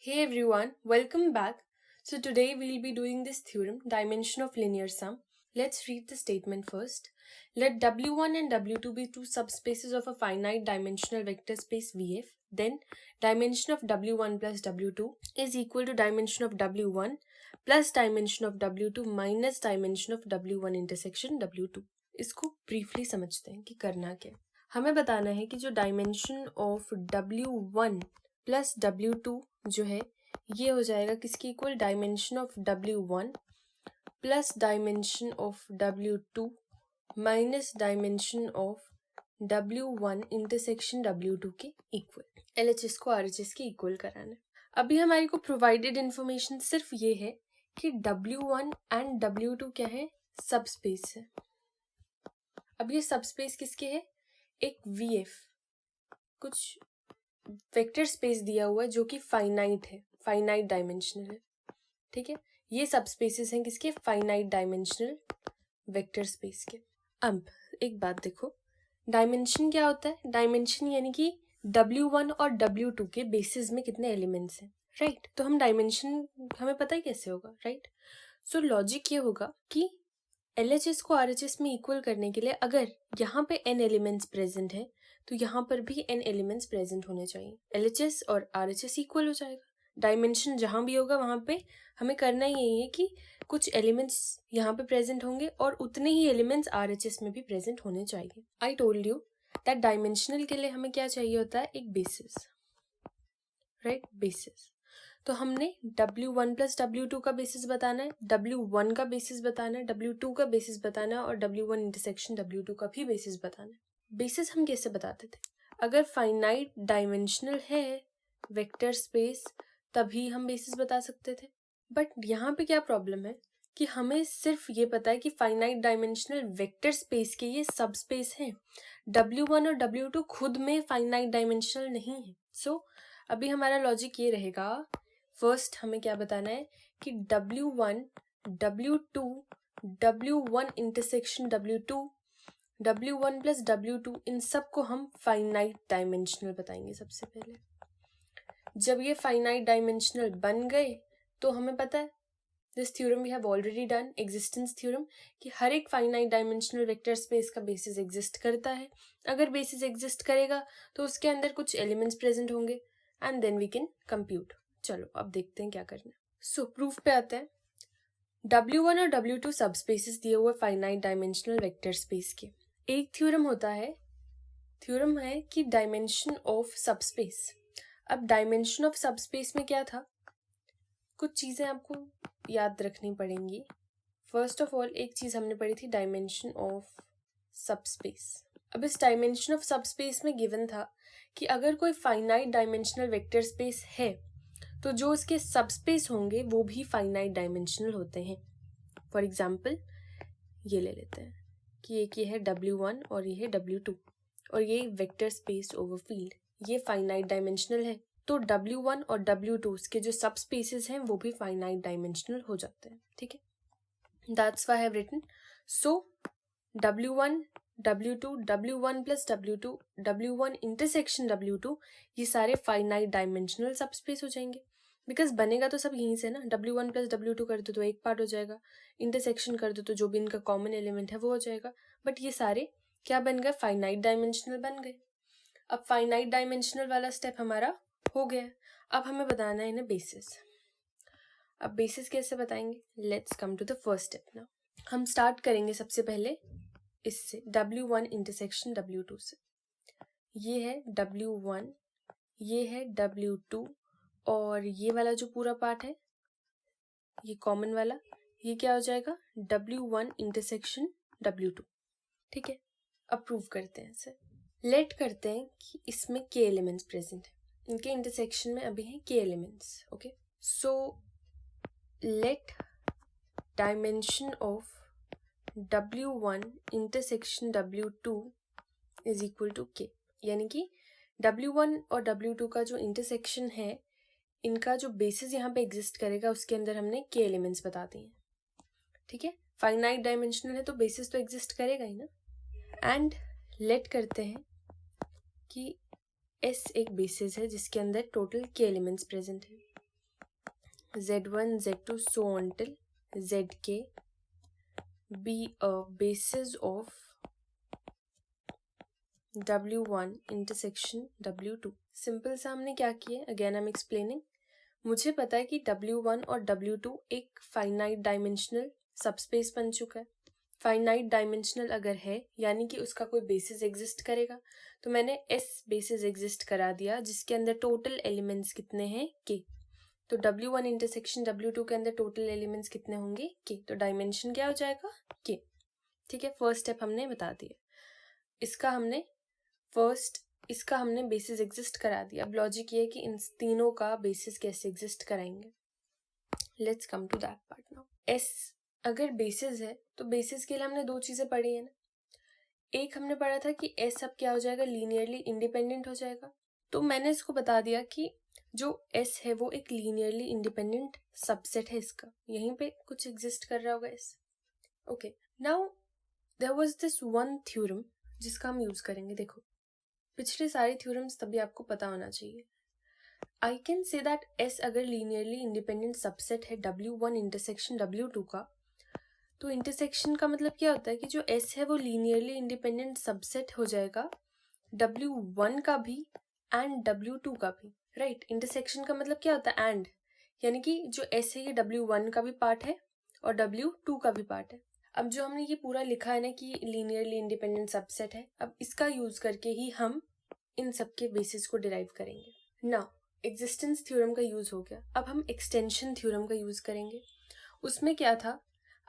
Hey everyone, welcome back. So today we'll be doing this theorem, dimension of linear sum. Let's read the statement first. Let W1 and W2 be two subspaces of a finite dimensional vector space VF. Then dimension of W1 plus W2 is equal to dimension of W1 plus dimension of W2 minus dimension of W1 intersection W2. इसको briefly समझते हैं कि करना क्या है. हमें बताना है कि जो dimension of W1 plus W2 जो है ये हो जाएगा किसके equal, dimension of W1 plus dimension of W2 minus dimension of W1 intersection W2 के इक्वल. LHS को RHS के इक्वल कराना है. अभी हमारे को प्रोवाइडेड इंफॉर्मेशन सिर्फ ये है कि W1 एंड W2 क्या है, सबस्पेस है. अब ये सबस्पेस किसके है, एक VF कुछ वेक्टर स्पेस दिया हुआ है जो कि फाइनाइट है, फाइनाइट डायमेंशनल है. ठीक है, ये सबस्पेसेस हैं किसके, फाइनाइट डायमेंशनल वेक्टर स्पेस के. अब एक बात देखो, डायमेंशन क्या होता है, डायमेंशन यानी कि W1 और W2 के बेसिस में कितने एलिमेंट्स हैं, राइट. तो हम डायमेंशन हमें पता ही कैसे होगा, राइट. सो लॉजिक ये होगा कि LHS को RHS में इक्वल करने के लिए अगर यहाँ पे n एलिमेंट्स प्रेजेंट है तो यहाँ पर भी n एलिमेंट्स प्रेजेंट होने चाहिए. LHS और RHS इक्वल हो जाएगा. डायमेंशन जहाँ भी होगा वहाँ पे हमें करना ही यही है कि कुछ एलिमेंट्स यहाँ पे प्रेजेंट होंगे और उतने ही एलिमेंट्स RHS में भी प्रेजेंट होने चाहिए. I told you that dimensional के लिए हमें क्या चाहिए होता है, एक बेसिस, राइट, बेसिस. तो हमने W1 प्लस W2 का बेसिस बताना है, W1 का बेसिस बताना है, W2 का बेसिस बताना है और W1 इंटरसेक्शन W2 का भी बेसिस बताना है. बेसिस हम कैसे बताते थे, अगर फाइनाइट डायमेंशनल है वेक्टर स्पेस तभी हम बेसिस बता सकते थे. बट यहाँ पे क्या प्रॉब्लम है कि हमें सिर्फ ये पता है कि फाइनाइट डायमेंशनल वेक्टर स्पेस के ये सब स्पेस हैं. W1 और W2 खुद में फाइनाइट डायमेंशनल नहीं है. सो अभी हमारा लॉजिक ये रहेगा, फर्स्ट हमें क्या बताना है कि W1, W2, W1 intersection W2, W1 plus W2 इन सब को हम फाइनाइट डायमेंशनल बताएंगे सबसे पहले. जब ये फाइनाइट डायमेंशनल बन गए तो हमें पता है, this theorem we have already done, existence theorem, कि हर एक फाइनाइट डायमेंशनल वेक्टर स्पेस का बेसिस एग्जिस्ट करता है. अगर बेसिस एग्जिस्ट करेगा तो उसके अंदर कुछ एलिमेंट्स प्रेजेंट होंगे and then we can compute. चलो अब देखते हैं क्या करना है. सो प्रूफ पे आते हैं. W1 और W2 सबस्पेसेस दिए हुए फाइनाइट डायमेंशनल वेक्टर स्पेस के. एक थ्योरम होता है, थ्योरम है कि डायमेंशन ऑफ सबस्पेस. अब डायमेंशन ऑफ सबस्पेस में क्या था, कुछ चीजें आपको याद रखनी पड़ेंगी. फर्स्ट ऑफ ऑल एक चीज हमने पढ़ी थी, डायमेंशन ऑफ सबस्पेस. अब इस डायमेंशन ऑफ सबस्पेस में गिवन था कि अगर कोई फाइनाइट डायमेंशनल वेक्टर स्पेस है तो जो उसके सबस्पेस होंगे वो भी फाइनाइट डायमेंशनल होते हैं. फॉर एग्जाम्पल ये ले लेते हैं कि एक ये है W1 और ये है W2 और ये वेक्टर स्पेस ओवर फील्ड, ये फाइनाइट डायमेंशनल है. तो W1 और W2 के जो सब स्पेसेस हैं वो भी फाइनाइट डायमेंशनल हो जाते हैं. ठीक है, that's why I have written. So W1, W2, W1 plus W2, W1 intersection W2, ये सारे फाइनाइट डायमेंशनल सब स्पेस हो जाएंगे. बिकॉज बनेगा तो सब यहीं से ना, W1 प्लस W2 कर दो तो एक पार्ट हो जाएगा, इंटरसेक्शन कर दो तो जो भी इनका कॉमन एलिमेंट है वो हो जाएगा. बट ये सारे क्या बन गए, फाइनाइट डायमेंशनल बन गए. अब फाइनाइट डायमेंशनल वाला स्टेप हमारा हो गया. अब हमें बताना है इन्हें बेसिस. अब बेसिस कैसे बताएंगे, let's come to the first step now. हम स्टार्ट करेंगे सबसे पहले इससे, W1 इंटरसेक्शन W2 से. ये है W1, ये है W2 और ये वाला जो पूरा पार्ट है ये कॉमन वाला, ये क्या हो जाएगा, W1 इंटरसेक्शन W2. ठीक है, अब प्रूव करते हैं इसे. लेट करते हैं कि इसमें k एलिमेंट्स प्रेजेंट है, इनके इंटरसेक्शन में अभी हैं k elements. Okay, so let dimension of W1 intersection W2 is equal to k. यानी कि W1 और W2 का जो इंटरसेक्शन है इनका जो बेसिस यहाँ पे एग्जिस्ट करेगा उसके अंदर हमने k एलिमेंट्स बता दिए हैं. ठीक है, फाइनाइट डायमेंशनल है तो बेसिस तो एग्जिस्ट करेगा ही ना. एंड लेट करते हैं कि S एक बेसिस है जिसके अंदर टोटल k एलिमेंट्स प्रेजेंट है. Z1, Z2 so on till Zk be a basis of W1 intersection W2. Simple सा हमने क्या किया, अगेन आई एम एक्सप्लेनिंग. मुझे पता है कि W1 और W2 एक फाइनाइट डायमेंशनल सबस्पेस बन चुका है. फाइनाइट डायमेंशनल अगर है यानी कि उसका कोई बेसिस एग्जिस्ट करेगा, तो मैंने S बेसिस एग्जिस्ट करा दिया जिसके अंदर टोटल एलिमेंट्स कितने हैं K. तो W1 इंटरसेक्शन W2 के अंदर टोटल एलिमेंट्स कितने होंगे K. तो डायमेंशन क्या हो जाएगा K. ठीक है, फर्स्ट स्टेप हमने बता दिया. इसका हमने बेसिस एग्जिस्ट करा दिया. अब लॉजिक ये है कि इन तीनों का बेसिस कैसे एग्जिस्ट कराएंगे. Let's come to that part now. S अगर बेसिस है तो बेसिस के लिए हमने दो चीजें पढ़ी है ना. एक हमने पढ़ा था कि S अब क्या हो जाएगा, लीनियरली इंडिपेंडेंट हो जाएगा. तो मैंने इसको बता दिया कि जो S है वो एक लीनियरली इंडिपेंडेंट सबसेट है इसका. यहीं पे कुछ एग्जिस्ट कर रहा होगा S. Okay, now there was this one theorem जिसका हम यूज करेंगे. देखो, पिछले सारे थ्योरम्स तभी आपको पता होना चाहिए. आई कैन से दैट S अगर लीनियरली इंडिपेंडेंट सबसेट है W1 इंटरसेक्शन W2 का, तो इंटरसेक्शन का मतलब क्या होता है कि जो S है वो लीनियरली इंडिपेंडेंट सबसेट हो जाएगा W1 का भी एंड W2 का भी. राइट, इंटरसेक्शन का मतलब क्या होता है, एंड, यानी कि जो S है ये W1 का भी पार्ट है और W2 का भी पार्ट है. अब जो हमने ये पूरा लिखा है ना कि लीनियरली इंडिपेंडेंट सबसेट है, अब इसका यूज करके ही हम इन सब के बेसिस को डिराइव करेंगे. नाउ एग्जिस्टेंस थ्योरम का यूज हो गया, अब हम एक्सटेंशन थ्योरम का यूज करेंगे. उसमें क्या था,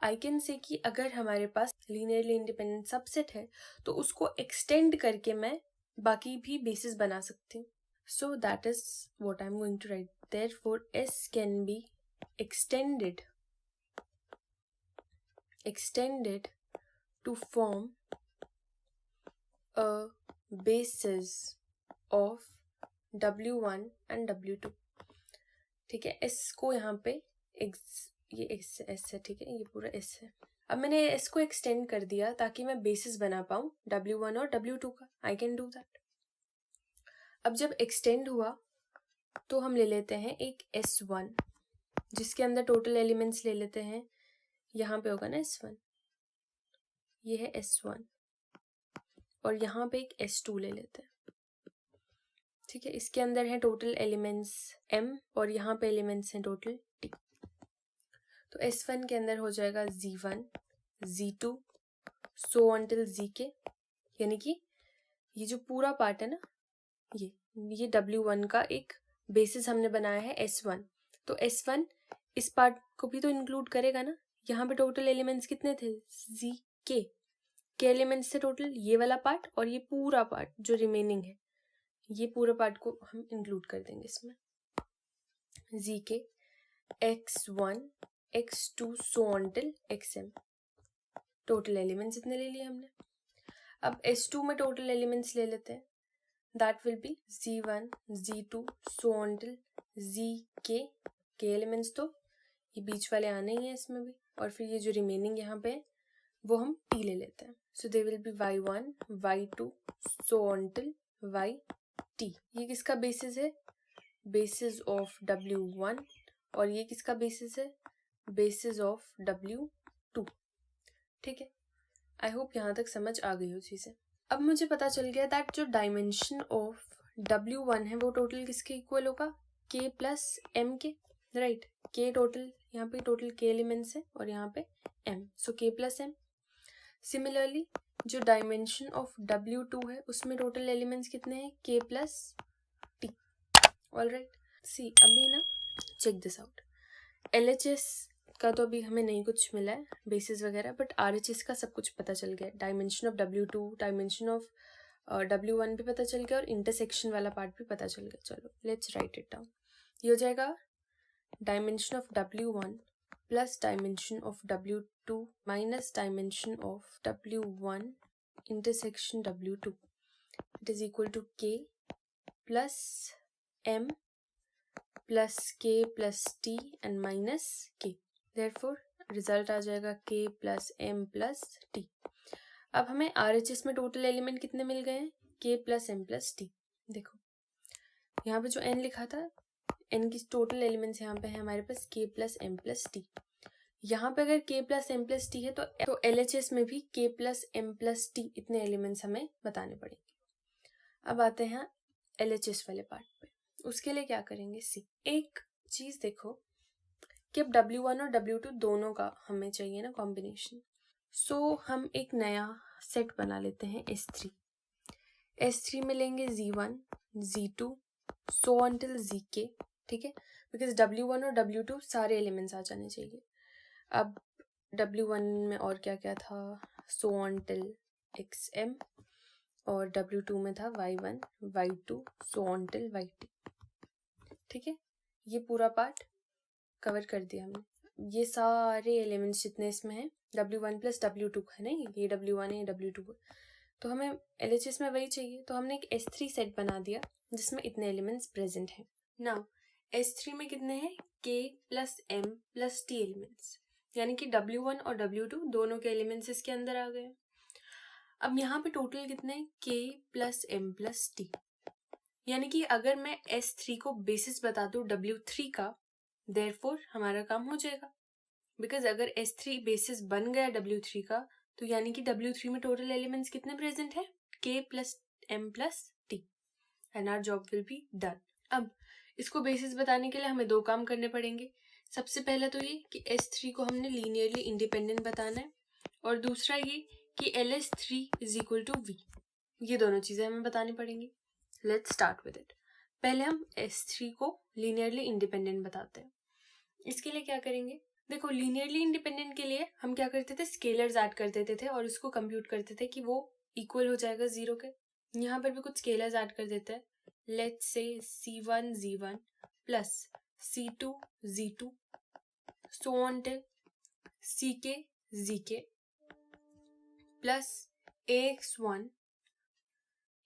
आई कैन से कि अगर हमारे पास लीनियरली इंडिपेंडेंट सबसेट है तो उसको एक्सटेंड करके मैं बाकी भी बेसिस बना सकती हूँ. So that is what I am going to write. Therefore S can be extended to form a basis of W1 and W2. ठीक है, S को यहाँ पे ये S है. ठीक है, ये पूरा S है. अब मैंने S को एक्सटेंड कर दिया ताकि मैं बेसिस बना पाऊँ W1 और W2 का. I can do that. अब जब एक्सटेंड हुआ तो हम ले लेते हैं एक S1 जिसके अंदर टोटल एलिमेंट्स ले लेते हैं. यहाँ पे होगा ना S1, ये है S1, और यहाँ पे एक S2 ले लेते हैं. ठीक है, इसके अंदर है टोटल एलिमेंट्स M और यहाँ पे एलिमेंट्स हैं टोटल T. तो S1 के अंदर हो जाएगा Z1, Z2 सो until Zk, यानी कि ये जो पूरा पार्ट है ना, ये W1 का एक बेसिस हमने बनाया है S1. तो S1 इस पार्ट को भी तो इंक्लूड करेगा ना. यहाँ पे टोटल एलिमेंट्स कितने थे, Zk के एलिमेंट्स थे टोटल, ये वाला पार्ट और ये पूरा पार्ट जो रिमेनिंग है, ये पूरा पार्ट को हम इंक्लूड कर देंगे इसमें. Zk x1 x2 सो until xm, टोटल एलिमेंट्स इतने ले लिए हमने. अब S2 में टोटल एलिमेंट्स ले लेते हैं. That will be Z1 Z2 so until Zk के एलिमेंट्स, तो ये बीच वाले आने ही हैं इसमें भी, और फिर ये जो रिमेनिंग यहाँ पे है वो हम T ले लेते हैं. So they will be Y1 Y2 so until YT. ये किसका बेसिस है, बेसिस ऑफ W1, और ये किसका बेसिस है, बेसिस ऑफ W2. ठीक है, आई होप यहाँ तक समझ आ गई हो चीजें. अब मुझे पता चल गया दैट जो डायमेंशन ऑफ W1 है वो टोटल किसके इक्वल होगा, K प्लस M के. राइट, K टोटल, यहाँ पे टोटल K एलिमेंट्स है और यहाँ पे M, सो K प्लस M. सिमिलरली जो डायमेंशन ऑफ W2 है उसमें टोटल एलिमेंट्स कितने हैं, K प्लस T. ऑलराइट, सी अभी ना चेक दिस आउट. LHS का तो अभी हमें नहीं कुछ मिला है बेसिस वगैरह, बट RHS का सब कुछ पता चल गया. Dimension of W2, dimension of W1 भी पता चल गया और इंटरसेक्शन वाला पार्ट भी पता चल गया. चलो लेट्स राइट इट डाउन. ये हो जाएगा dimension of W1 plus dimension of W2 minus dimension of W1 intersection W2. It is equal to K plus M plus K plus T and minus K. Therefore result आ जाएगा K plus M plus T. अब हमें RHS में total element कितने मिल गए हैं, K plus M plus T. देखो यहाँ पे जो N लिखा था इनकी टोटल एलिमेंट्स यहाँ पे है हमारे पास k plus m plus t। यहाँ पे अगर k plus m plus t है तो LHS में भी k plus m plus t इतने एलिमेंट्स हमें बताने पड़ेंगे। अब आते हैं LHS वाले पार्ट पे। उसके लिए क्या करेंगे, सी एक चीज देखो कि अब W1 और W2 दोनों का हमें चाहिए ना कॉम्बिनेशन। सो हम एक नया सेट बना लेते हैं S3 में लेंगे Z1 Z2 सो अनटिल ZK, ठीक है, बिकॉज W1 और W2 सारे एलिमेंट्स आ जाने चाहिए। अब W1 में और क्या क्या था, सो अनटिल XM, और W2 में था Y1 Y2 सो अनटिल YT, ठीक है। ये पूरा पार्ट कवर कर दिया हमने। ये सारे एलिमेंट्स जितने इसमें हैं W1 प्लस W2 है ना, ये W1 है W2, तो हमें LHS में वही चाहिए, तो हमने एक S3 सेट बना दिया जिसमें इतने एलिमेंट्स प्रेजेंट हैं। नाउ S3 में कितने हैं, K plus M plus T elements, यानी कि W1 और W2 दोनों के एलिमेंट्स इसके अंदर आ गए। अब यहाँ पे टोटल कितने हैं, K plus M plus T, यानी कि अगर मैं S3 को बेसिस बता दूं W3 का, देयरफॉर हमारा काम हो जाएगा, बिकॉज अगर S3 बेसिस बन गया W3 का तो यानी कि W3 में टोटल एलिमेंट्स कितने प्रेजेंट है, K plus M plus T, and our job will be done. अब इसको बेसिस बताने के लिए हमें दो काम करने पड़ेंगे। सबसे पहला तो ये कि S3 को हमने लीनियरली इंडिपेंडेंट बताना है, और दूसरा ये कि LS3 is equal to V। ये दोनों चीजें हमें बतानी पड़ेंगी। Let's start with it. पहले हम S3 को लीनियरली इंडिपेंडेंट बताते हैं। इसके लिए क्या करेंगे, देखो लीनियरली इंडिपेंडेंट के लिए हम क्या करते थे, स्केलर्स ऐड कर देते थे और उसको कंप्यूट करते थे कि वो इक्वल हो जाएगा 0 के। यहाँ पर भी कुछ स्केलर्स ऐड कर देते हैं। Let's say C1 Z1 plus C2 Z2 so on till CK ZK plus A1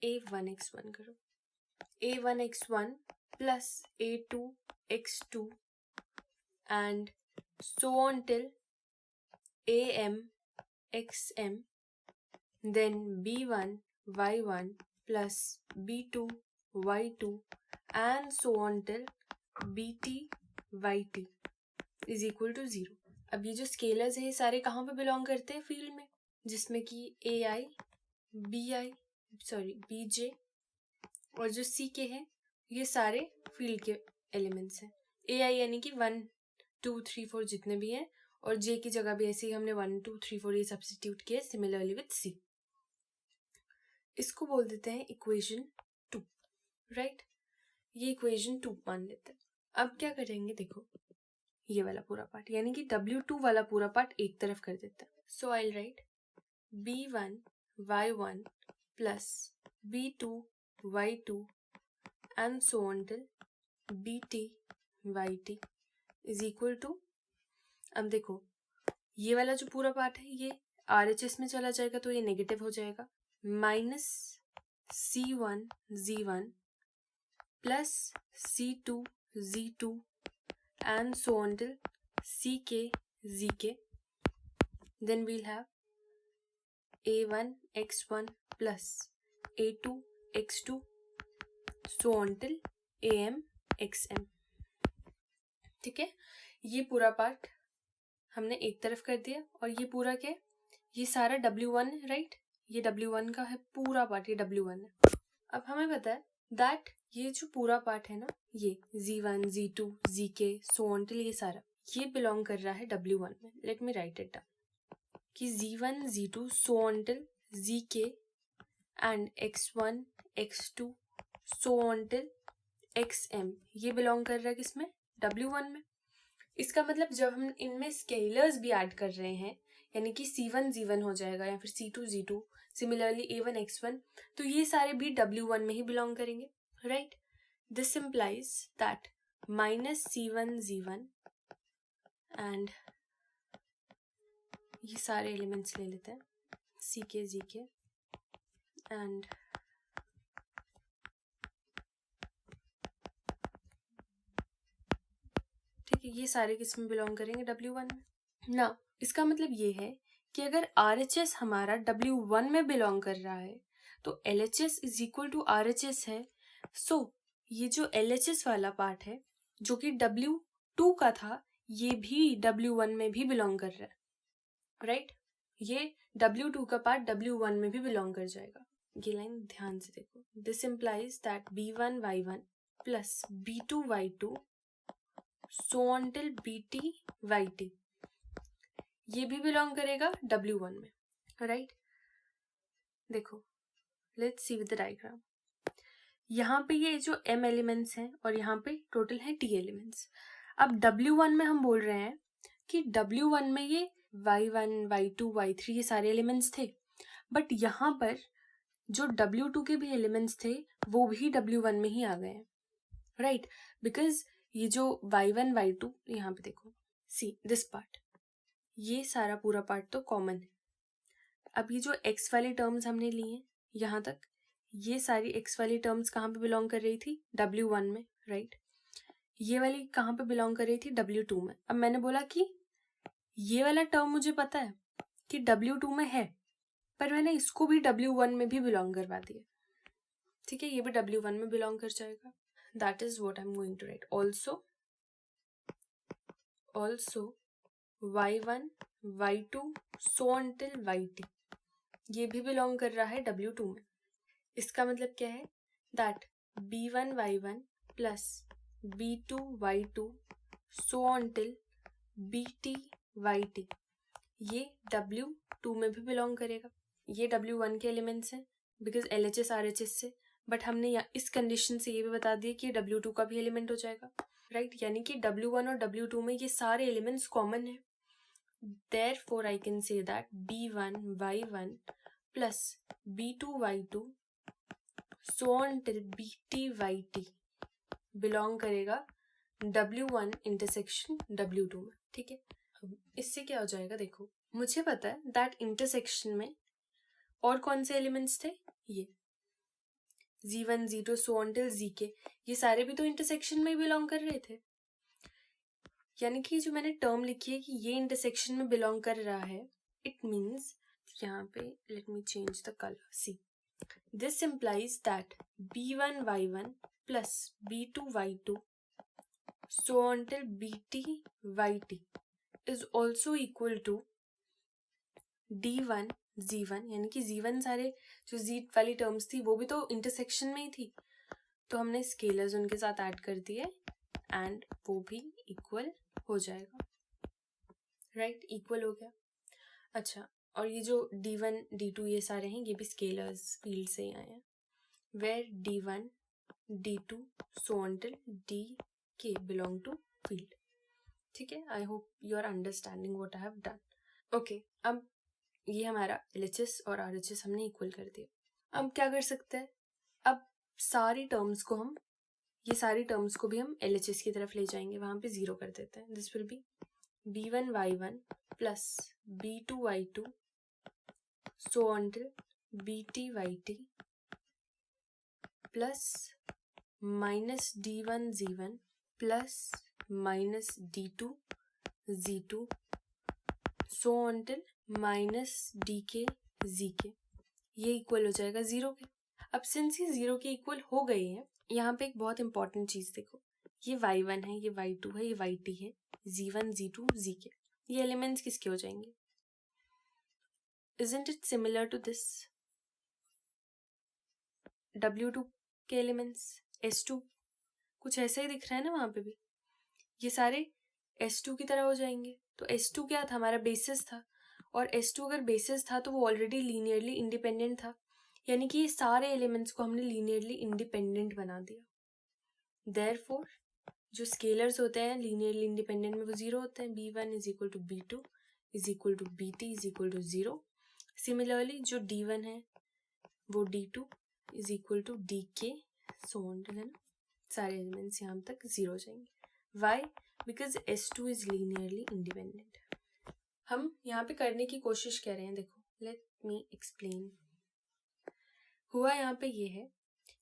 X1 करो, A1 X1 plus A2 X2 and so on till AM XM, then B1 Y1 plus B2 Y2 and so on till BT YT is equal to 0। अब ये जो scalars है ये सारे कहाँ पे belong करते हैं, फील्ड में, जिसमें कि AI BJ और जो CK है ये सारे फील्ड के एलिमेंट्स हैं। AI यानी कि 1 2 3 4 जितने भी हैं, और J की जगह भी ऐसे ही हमने 1 2 3 4 ये सब्स्टिट्यूट किया सिमिलरली विद C। इसको बोल देते हैं इक्वेशन 2, राइट। ये इक्वेशन 2 मान लेते हैं। अब क्या करेंगे, देखो ये वाला पूरा पार्ट यानी कि W2 वाला पूरा पार्ट एक तरफ कर देते हैं। So I write B1 Y1 plus B2 Y2 and so on till BT YT is equal to, अब देखो ये वाला जो पूरा पार्ट है ये RHS में चला जाएगा तो ये नेगेटिव हो जाएगा, minus C1 Z1 plus C2 Z2 and so on till CK ZK, then we'll have A1 X1 plus A2 X2 so on till AM XM, ठीक है। ये पूरा पार्ट हमने एक तरफ कर दिया, और ये पूरा क्या है, ये सारा W1 है, राइट। ये W1 का है पूरा पार्ट, ये W1 है। अब हमें पता है दैट ये जो पूरा पार्ट है ना, ये Z1 Z2 ZK so on till ये सारा ये बिलोंग कर रहा है W1 में। Let me right it down कि Z1 Z2 so on till ZK and X1 X2 so on till XM ये बिलोंग कर रहा है किसमें, W1 में। इसका मतलब जब हम इनमें स्केलर्स भी ऐड कर रहे हैं, यानी कि C1 Z1 हो जाएगा या फिर C2 Z2, similarly A1 X1, तो ये सारे भी W1 में ही बिलोंग करेंगे, right. This implies that minus C1 Z1 and ये सारे एलिमेंट्स ले लेते हैं CK ZK एंड ठीक है, ये सारे किस में बिलोंग करेंगे, W1 में ना। इसका मतलब ये है कि अगर RHS हमारा W1 में बिलोंग कर रहा है तो LHS is equal to RHS है। सो ये जो LHS वाला पार्ट है जो कि W2 का था ये भी W1 में भी बिलोंग कर रहा है, राइट? ये W2 का पार्ट W1 में भी बिलोंग कर जाएगा। ये लाइन ध्यान से देखो, this implies that B1Y1 plus B2Y2 so on till BTYT ये भी बिलोंग करेगा W1 में, राइट? देखो, let's see with the diagram. यहाँ पे ये जो M एलिमेंट्स हैं और यहाँ पे टोटल है T एलिमेंट्स। अब W1 में हम बोल रहे हैं कि W1 में ये Y1, Y2, Y3 ये सारे एलिमेंट्स थे, बट यहाँ पर जो W2 के भी एलिमेंट्स थे वो भी W1 में ही आ गए हैं, राइट? बिकॉज ये जो Y1, Y2 यहाँ पे देखो, सी दिस पार्ट, ये सारा पूरा पार्ट तो कॉमन है। अब ये जो x वाली टर्म्स हमने ली हैं यहाँ तक, ये सारी x वाली टर्म्स कहाँ पे बिलोंग कर रही थी? W1 में, राइट? ये वाली कहाँ पे बिलोंग कर रही थी? W2 में। अब मैंने बोला कि ये वाला टर्म मुझे पता है कि W2 में है, पर मैंने इसको भी W1 में भी बिलोंग करवा दिया, ठीक है? ये भी W1 में बिलोंग कर जाएगा। That is what I am going to write. Also Y1, Y2 so until YT ये भी बिलोंग कर रहा है W2 में। इसका मतलब क्या है? That B1Y1 plus B2Y2 so until BTYT ये W2 में भी बिलोंग करेगा। ये W1 के एलिमेंट्स हैं बिकॉज LHS RHS से, बट हमने इस कंडीशन से ये भी बता दिया कि W2 का भी एलिमेंट हो जाएगा, राइट? यानी कि W1 और W2 में ये सारे एलिमेंट्स कॉमन है। Therefore, I can say that B1Y1 plus B2Y2 so on till BTYT belong करेगा W1 इंटरसेक्शन W2 में, ठीक है? अब इससे क्या हो जाएगा? देखो, मुझे पता है दैट इंटरसेक्शन में और कौन से एलिमेंट्स थे? ये Z1, Z2 so on till ZK ये सारे भी तो इंटरसेक्शन में बिलोंग कर रहे थे। यानी कि जो मैंने टर्म लिखी है कि ये इंटरसेक्शन में बिलोंग कर रहा है, इट मीन्स यहाँ पे let me change the colour, see this implies that B1Y1 plus B2Y2 so until BTYT is also equal to D1 Z1 यानी कि Z1 सारे जो Z वाली टर्म्स थी वो भी तो इंटरसेक्शन में ही थी, तो हमने स्केलर्स उनके साथ ऐड कर दिए एंड वो भी इक्वल हो जाएगा, राइट? इक्वल हो गया। अच्छा, और ये जो D1, D2 ये सारे हैं ये भी स्केलर्स फील्ड से ही आए हैं, where D1, D2 so until DK belong to field, ठीक है? I hope you are understanding what I have done. Okay, अब ये हमारा LHS और RHS हमने इक्वल कर दिया। अब क्या कर सकते हैं? अब सारी टर्म्स को हम ये सारी टर्म्स को भी हम LHS की तरफ ले जाएंगे, वहां पे 0 कर देते हैं। This will be B1Y1 plus B2Y2 so until BTYT plus minus D1 Z1 plus minus D2 Z2 so until minus DK ZK ये इक्वल हो जाएगा 0 के। अब सिंस ये 0 के इक्वल हो गए हैं, यहाँ पे एक बहुत इंपॉर्टेंट चीज देखो, ये Y1 है, ये Y2 है, ये YT है, Z1, Z2, ZK ये एलिमेंट्स किसके हो जाएंगे? Isn't it similar to this? W2 के एलिमेंट्स S2 कुछ ऐसा ही दिख रहा है ना, वहां पे भी ये सारे S2 की तरह हो जाएंगे। तो S2 क्या था? हमारा बेसिस था, और S2 अगर बेसिस था तो वो ऑलरेडी लीनियरली इंडिपेंडेंट था, यानी कि ये सारे एलिमेंट्स को हमने लीनियरली इंडिपेंडेंट बना दिया। देयरफॉर जो स्केलर्स होते हैं लीनियरली इंडिपेंडेंट में वो 0 होते हैं। B1 is equal to B2 is equal to BT is equal to 0। Similarly जो D1 है वो D2 is equal to DK so on, है ना? सारे एलिमेंट्स यहाँ तक 0 हो जाएंगे। Why? Because S2 is linearly independent. हम यहाँ पे करने की कोशिश कर रहे हैं, देखो लेट मी एक्सप्लेन। हुआ यहाँ पे ये है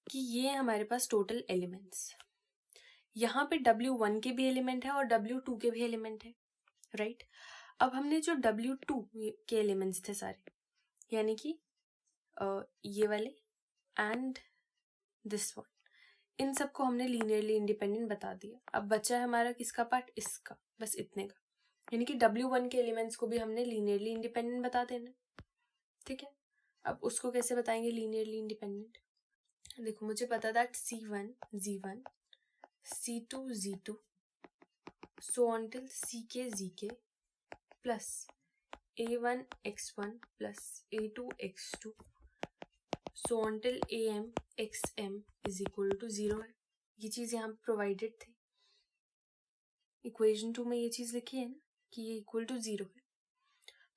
कि ये हमारे पास टोटल एलिमेंट्स, यहाँ पे W1 के भी एलिमेंट है और W2 के भी एलिमेंट है, राइट? अब हमने जो W2 के एलिमेंट्स थे सारे, यानी कि ये वाले एंड दिस वन, इन सबको हमने लीनियरली इंडिपेंडेंट बता दिया। अब बचा है हमारा किसका पार्ट, इसका, बस इतने का, यानी कि W1 के एलिमेंट्स को भी हमने लीनियरली इंडिपेंडेंट बता देना। ठीक है, अब उसको कैसे बताएंगे लीनियरली इंडिपेंडेंट? देखो मुझे पता that C1 Z1 C2 Z2 so until CK ZK plus A1 X1 plus A2 X2 so until AM XM is equal to 0 है। ये चीज़ यहाँ प्रोवाइडेड थी, इक्वेशन 2 में ये चीज़ लिखी है ना कि ये इक्वल टू 0 है,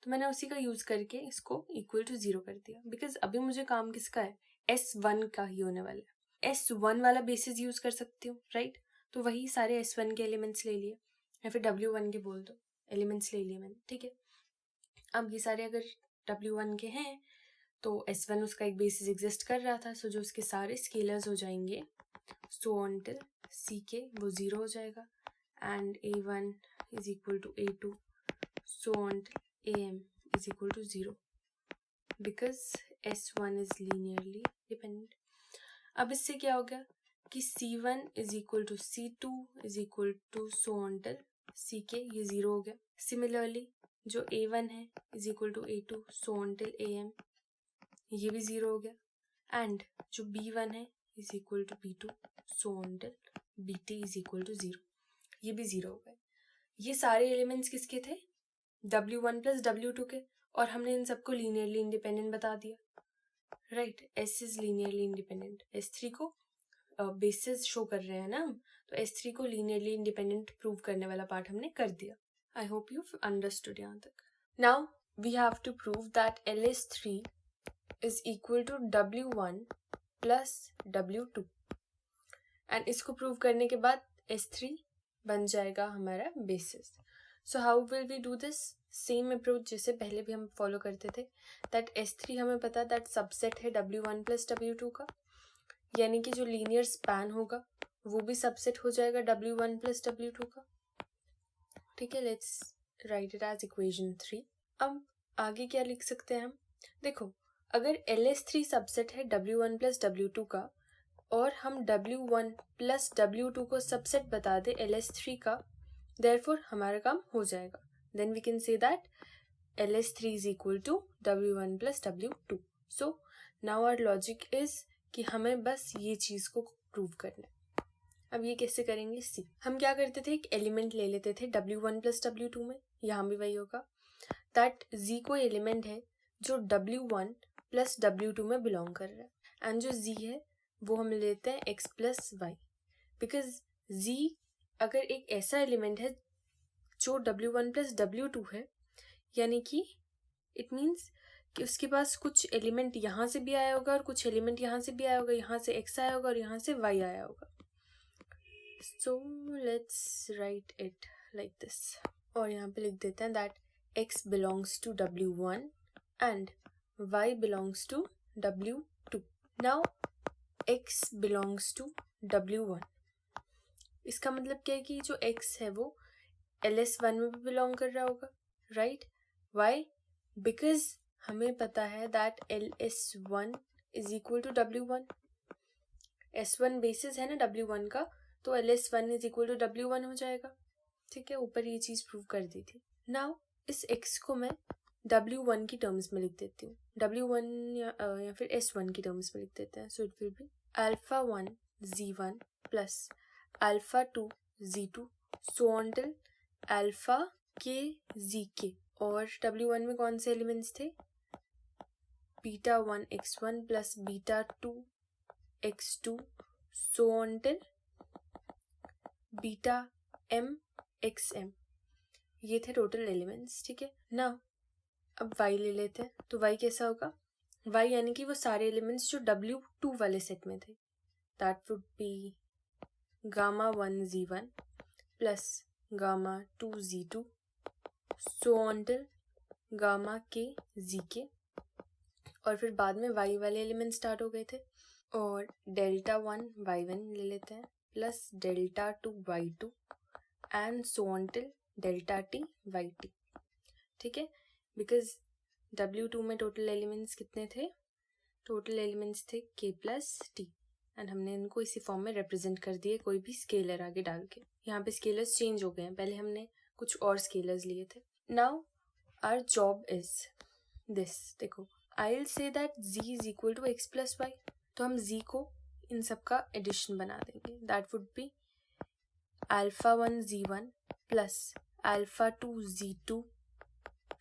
तो मैंने उसी का यूज़ करके इसको इक्वल टू 0 कर दिया। बिकॉज अभी मुझे काम किसका है, S1 का ही होने वाला है। S1 वाला बेसिस यूज़ कर सकती हूँ, राइट? तो वही सारे S1 के एलिमेंट्स ले लिए, या फिर W1 के बोल दो, एलिमेंट्स ले लिए मैंने, ठीक है। अब ये सारे अगर W1 के हैं तो S1 उसका एक बेसिस एग्जिस्ट कर रहा था, सो जो उसके सारे स्केलर्स हो जाएंगे सो until CK वो 0 हो जाएगा and A1 is equal to A2 so until AM is equal to 0 because S1 is linearly dependent। अब इससे क्या हो गया कि C1 is equal to C2 is equal to so until CK, ये 0 हो गया। सिमिलरली जो A1 है is equal to A2 so until AM, ये भी 0 हो गया। एंड जो B1 है is equal to B2 so until BT is equal to 0, ये भी 0 हो गए। ये सारे एलिमेंट्स किसके थे, W1 प्लस W2 के, और हमने इन सबको लीनियरली इंडिपेंडेंट बता दिया, right? S is linearly independent, S3 को बेसिस शो कर रहे हैं ना हम, तो S3 को लीनियरली इंडिपेंडेंट प्रूव करने वाला पार्ट हमने कर दिया। आई होप यू अंडरस्टूड यहाँ तक। Now we have to prove that LS3 is equal to W1 plus W2 and इसको प्रूव करने के बाद S3 बन जाएगा हमारा basis. So how will we do this? Same approach जैसे पहले भी हम फॉलो करते थे, दैट S3 हमें पता है दैट सबसेट है W1 प्लस W2 का, यानी कि जो लीनियर स्पैन होगा वो भी सबसेट हो जाएगा W1 प्लस W2 का। ठीक है, let's write it as equation 3। अब आगे क्या लिख सकते हैं हम? देखो, अगर LS3 सबसेट है W1 प्लस W2 का और हम W1 प्लस W2 को सबसेट बता दे LS3 का, देयरफॉर हमारा काम हो जाएगा। Then we can say that LS3 is equal to W1 plus W2। So now our logic is कि हमें बस ये चीज़ को प्रूव करना है। अब ये कैसे करेंगे? सी, हम क्या करते थे, एक एलिमेंट ले लेते थे W1 प्लस W2 में, यहाँ भी वही होगा, दैट Z कोई एलिमेंट है जो W1 प्लस W2 में बिलोंग कर रहा है, एंड जो Z है वो हम लेते हैं X plus Y, because Z अगर एक ऐसा एलिमेंट है जो W1 प्लस W2 है, यानी कि इट मीन्स कि उसके पास कुछ एलिमेंट यहाँ से भी आया होगा और कुछ एलिमेंट यहाँ से भी आया होगा, यहाँ से X आया होगा और यहाँ से Y आया होगा। So let's write it like this, और यहाँ पे लिख देते हैं that X belongs to W1 and Y belongs to W2. Now X belongs to W1, इसका मतलब क्या है कि जो X है वो LS1 में भी बिलोंग कर रहा होगा, राइट? Why? बिकॉज हमें पता है that LS1 is equal to W1, S1 basis है ना W1 का, तो LS1 is equal to W1 हो जाएगा। ठीक है, ऊपर ये चीज़ प्रूव कर दी थी। नाउ इस X को मैं W1 की टर्म्स में लिख देती हूँ, W1 या फिर S1 की टर्म्स में लिख देते हैं। So it will be alpha 1 Z1 plus alpha 2 Z2 so on alpha के ZK, और W1 में कौन से एलिमेंट्स थे? Beta 1 X1 plus beta 2 X2 so on beta M XM, ये थे टोटल एलिमेंट्स। ठीक है ना, अब Y ले लेते हैं, तो Y कैसा होगा? Y यानी कि वो सारे एलिमेंट्स जो W2 वाले सेट में थे, that would be gamma 1 Z1 plus gamma 2 Z2 so on gamma के ZK, और फिर बाद में Y वाले एलिमेंट स्टार्ट हो गए थे, और डेल्टा 1 Y1 ले लेते हैं plus delta 2 Y2 and so on delta T YT। ठीक है, बिकॉज W2 में टोटल एलिमेंट्स कितने थे? टोटल एलिमेंट्स थे K प्लस T, एंड हमने इनको इसी फॉर्म में रिप्रेजेंट कर दिए कोई भी स्केलर आगे डाल के. यहाँ पे स्केलर्स चेंज हो गए हैं, पहले हमने कुछ और स्केलर्स लिए थे. Now our job is this. देखो, I will say that z is equal to x plus y. तो हम z को इन सब का एडिशन बना देंगे. That would be alpha 1 z1 plus alpha 2 z2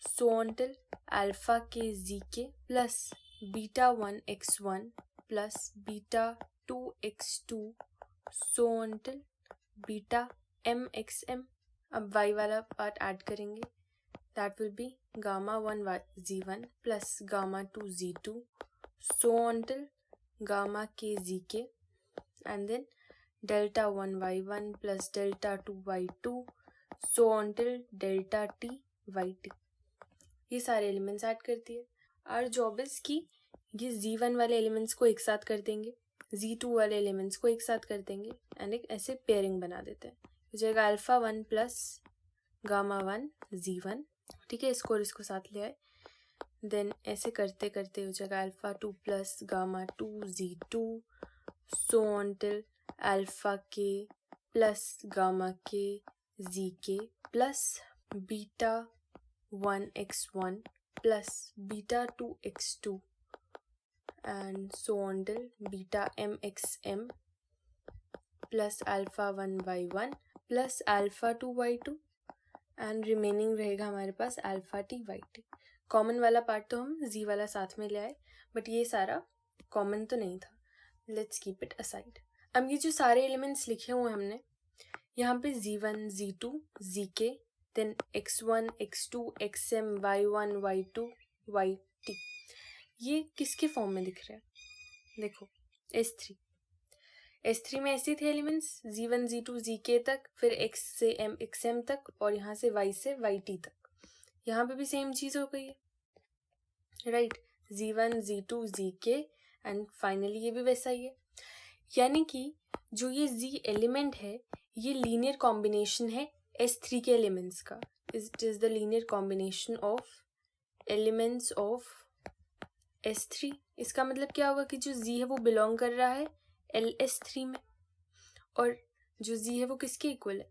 so on till alpha k zk plus beta 1 x1 plus beta 2 x2 so on till beta m xm. अब y वाला part add करेंगे. That will be gamma 1 z1 plus gamma 2 z2 so on till gamma k zk and then delta 1 y1 plus delta 2 y2 so on till delta t yt. ये सारे elements add कर दिए. Our job is कि ये z1 वाले elements को एक साथ कर देंगे, z2 वाले एलिमेंट्स को एक साथ कर देंगे एंड एक ऐसे पेयरिंग बना देते हैं. हो जाएगा अल्फा 1 प्लस गामा 1 z1. ठीक है, इसको और इसको साथ ले आए. देन ऐसे करते करते हो जाएगा alpha 2 plus gamma 2 z2 so on till alpha k plus gamma k zk plus beta 1 x1 plus beta 2 x2 and so on till beta m xm plus alpha 1 y1 plus alpha 2 y2 and remaining रहेगा हमारे पास alpha t yt. Common वाला part तो हम z वाला साथ में ले आए, बट ये सारा कॉमन तो नहीं था. Let's keep it aside. अब ये जो सारे एलिमेंट्स लिखे हुए हमने यहाँ पे z1 z2 zk then x1 x2 xm y1 y2 yt, ये किसके फॉर्म में दिख रहा है? देखो S3 में ऐसे the elements z1 z2 zk तक, फिर x से m xm तक और यहाँ से y से yt तक. यहाँ पे भी सेम चीज हो गई है, right? z1 z2 zk and finally ये भी वैसा ही है. यानी कि जो ये z एलिमेंट है ये लीनियर कॉम्बिनेशन है S3 के एलिमेंट्स का. It is the linear combination of elements of S3. इसका मतलब क्या होगा कि जो Z है वो बिलोंग कर रहा है LS3 में, और जो Z है वो किसके इक्वल है?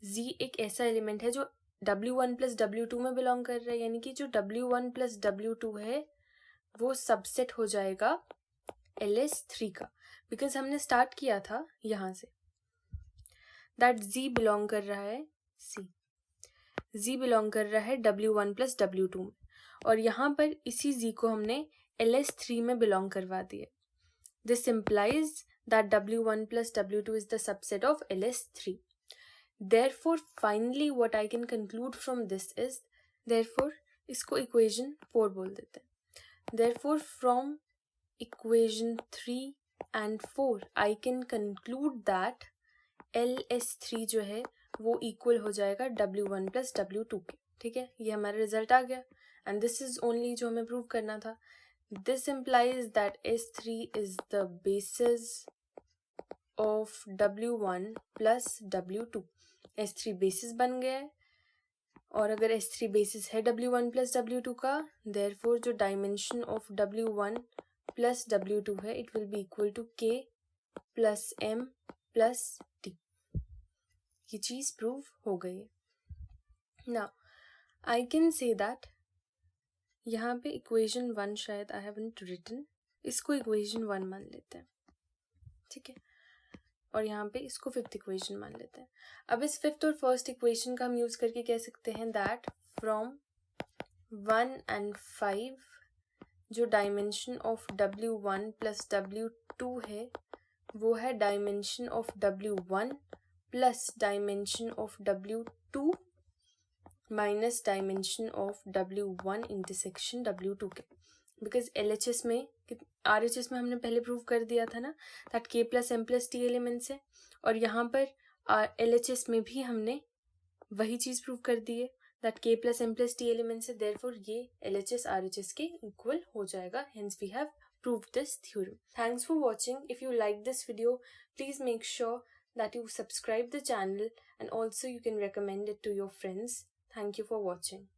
Z एक ऐसा एलिमेंट है जो W1 प्लस W2 में बिलोंग कर रहा है. यानी कि जो W1 प्लस W2 है वो सबसेट हो जाएगा LS3 का, बिकॉज हमने स्टार्ट किया था यहाँ से. दैट Z बिलोंग कर रहा है Z बिलोंग कर रहा है W1 प्लस W2 में, और यहाँ पर इसी Z को हमने LS3 में बिलोंग करवा दिया. This implies that W1 plus W2 is the subset of LS3. Therefore, finally what I can conclude from this is, therefore इसको equation 4 बोल देते हैं. Therefore, from equation 3 and 4 I can conclude that LS3 जो है वो equal हो जाएगा W1 plus W2 के. ठीक है, ये हमारा रिजल्ट आ गया एंड दिस इज ओनली जो हमें प्रूव करना था. This implies that S3 is the basis of W1 plus W2. S3 basis बन गया है, और अगर S3 बेसिस है W1 प्लस W2 का, देयरफॉर जो dimension of W1 plus W2 है it will be equal to K plus M plus T. ये चीज प्रूव हो गई है. Now I can say that यहाँ पे इक्वेशन 1 शायद आई हैवंट रिटन, इसको इक्वेशन 1 मान लेते हैं. ठीक है, और यहाँ पे इसको फिफ्थ इक्वेशन मान लेते हैं. अब इस फिफ्थ और फर्स्ट इक्वेशन का हम यूज करके कह सकते हैं दैट फ्रॉम 1 and 5 जो dimension of W1 plus W2 है वो है dimension of W1 plus dimension of W2 minus dimension of W1 intersection W2 के. बिकॉज LHS में RHS में हमने पहले प्रूव कर दिया था ना that K plus M plus T elements है, और यहाँ पर LHS में भी हमने वही चीज़ प्रूव कर दी है that K plus M plus T elements है. देयरफॉर ये LHS RHS के इक्वल हो जाएगा. Hence we have proved this theorem. Thanks for watching. If you like this video, please make sure that you subscribe the channel, and also you can recommend it to your friends. Thank you for watching.